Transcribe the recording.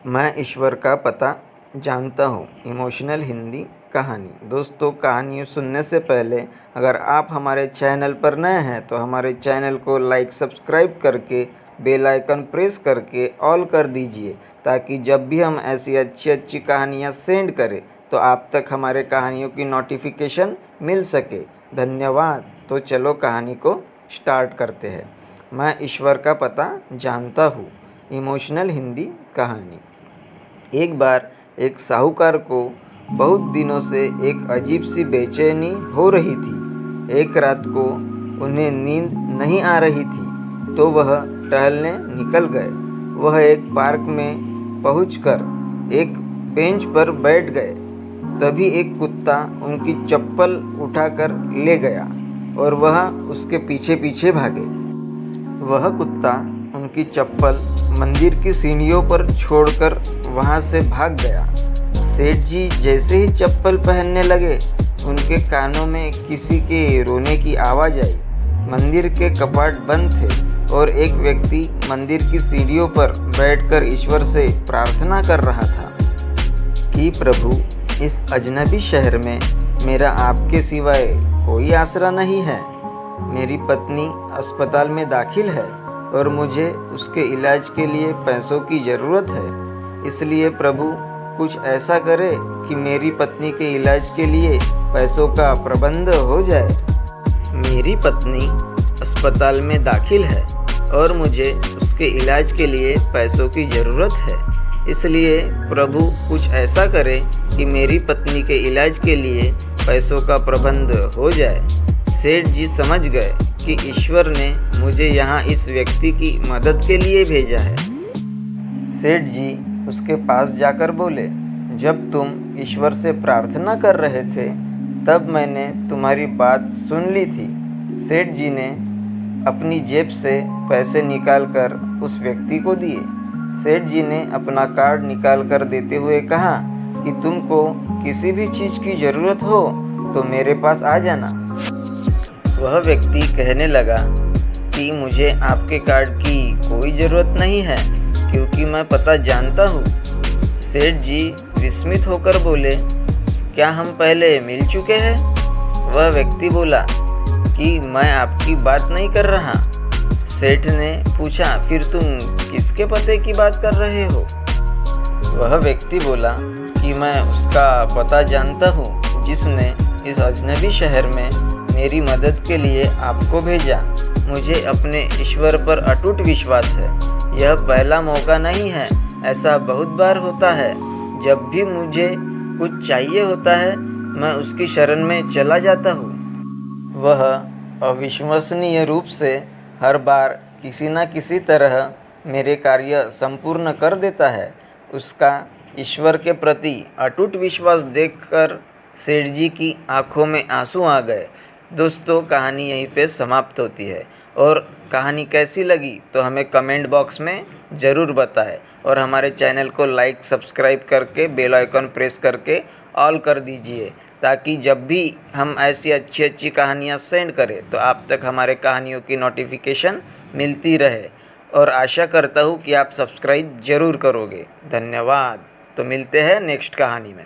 मैं ईश्वर का पता जानता हूँ। इमोशनल हिंदी कहानी। दोस्तों, कहानियों सुनने से पहले अगर आप हमारे चैनल पर नए हैं तो हमारे चैनल को लाइक सब्सक्राइब करके बेल आइकन प्रेस करके ऑल कर दीजिए, ताकि जब भी हम ऐसी अच्छी अच्छी कहानियाँ सेंड करें तो आप तक हमारे कहानियों की नोटिफिकेशन मिल सके। धन्यवाद। तो चलो कहानी को स्टार्ट करते हैं। मैं ईश्वर का पता जानता हूँ। इमोशनल हिंदी कहानी। एक बार एक साहूकार को बहुत दिनों से एक अजीब सी बेचैनी हो रही थी। एक रात को उन्हें नींद नहीं आ रही थी तो वह टहलने निकल गए। वह एक पार्क में पहुंचकर एक बेंच पर बैठ गए। तभी एक कुत्ता उनकी चप्पल उठाकर ले गया और वह उसके पीछे पीछे भागे। वह कुत्ता उनकी चप्पल मंदिर की सीढ़ियों पर छोड़कर वहां से भाग गया। सेठ जी जैसे ही चप्पल पहनने लगे, उनके कानों में किसी के रोने की आवाज़ आई। मंदिर के कपाट बंद थे और एक व्यक्ति मंदिर की सीढ़ियों पर बैठकर ईश्वर से प्रार्थना कर रहा था कि प्रभु, इस अजनबी शहर में मेरा आपके सिवाय कोई आसरा नहीं है। मेरी पत्नी अस्पताल में दाखिल है और मुझे उसके इलाज के लिए पैसों की ज़रूरत है। इसलिए प्रभु, कुछ ऐसा करे कि मेरी पत्नी के इलाज के लिए पैसों का प्रबंध हो जाए। मेरी पत्नी अस्पताल में दाखिल है और मुझे उसके इलाज के लिए पैसों की ज़रूरत है। इसलिए प्रभु, कुछ ऐसा करे कि मेरी पत्नी के इलाज के लिए पैसों का प्रबंध हो जाए। सेठ जी समझ गए कि ईश्वर ने मुझे यहाँ इस व्यक्ति की मदद के लिए भेजा है। सेठ जी उसके पास जाकर बोले, जब तुम ईश्वर से प्रार्थना कर रहे थे तब मैंने तुम्हारी बात सुन ली थी। सेठ जी ने अपनी जेब से पैसे निकालकर उस व्यक्ति को दिए। सेठ जी ने अपना कार्ड निकाल कर देते हुए कहा कि तुमको किसी भी चीज़ की ज़रूरत हो तो मेरे पास आ जाना। वह व्यक्ति कहने लगा कि मुझे आपके कार्ड की कोई ज़रूरत नहीं है, क्योंकि मैं पता जानता हूँ। सेठ जी विस्मित होकर बोले, क्या हम पहले मिल चुके हैं? वह व्यक्ति बोला कि मैं आपकी बात नहीं कर रहा। सेठ ने पूछा, फिर तुम किसके पते की बात कर रहे हो? वह व्यक्ति बोला कि मैं उसका पता जानता हूँ जिसने इस अजनबी शहर में मेरी मदद के लिए आपको भेजा। मुझे अपने ईश्वर पर अटूट विश्वास है। यह पहला मौका नहीं है, ऐसा बहुत बार होता है। जब भी मुझे कुछ चाहिए होता है मैं उसकी शरण में चला जाता हूँ। वह अविश्वसनीय रूप से हर बार किसी न किसी तरह मेरे कार्य संपूर्ण कर देता है। उसका ईश्वर के प्रति अटूट विश्वास देखकर सेठ जी की आंखों में आंसू आ गए। दोस्तों, कहानी यहीं पे समाप्त होती है और कहानी कैसी लगी तो हमें कमेंट बॉक्स में ज़रूर बताएं और हमारे चैनल को लाइक सब्सक्राइब करके बेल आइकन प्रेस करके ऑल कर दीजिए, ताकि जब भी हम ऐसी अच्छी अच्छी कहानियाँ सेंड करें तो आप तक हमारे कहानियों की नोटिफिकेशन मिलती रहे। और आशा करता हूँ कि आप सब्सक्राइब ज़रूर करोगे। धन्यवाद। तो मिलते हैं नेक्स्ट कहानी में।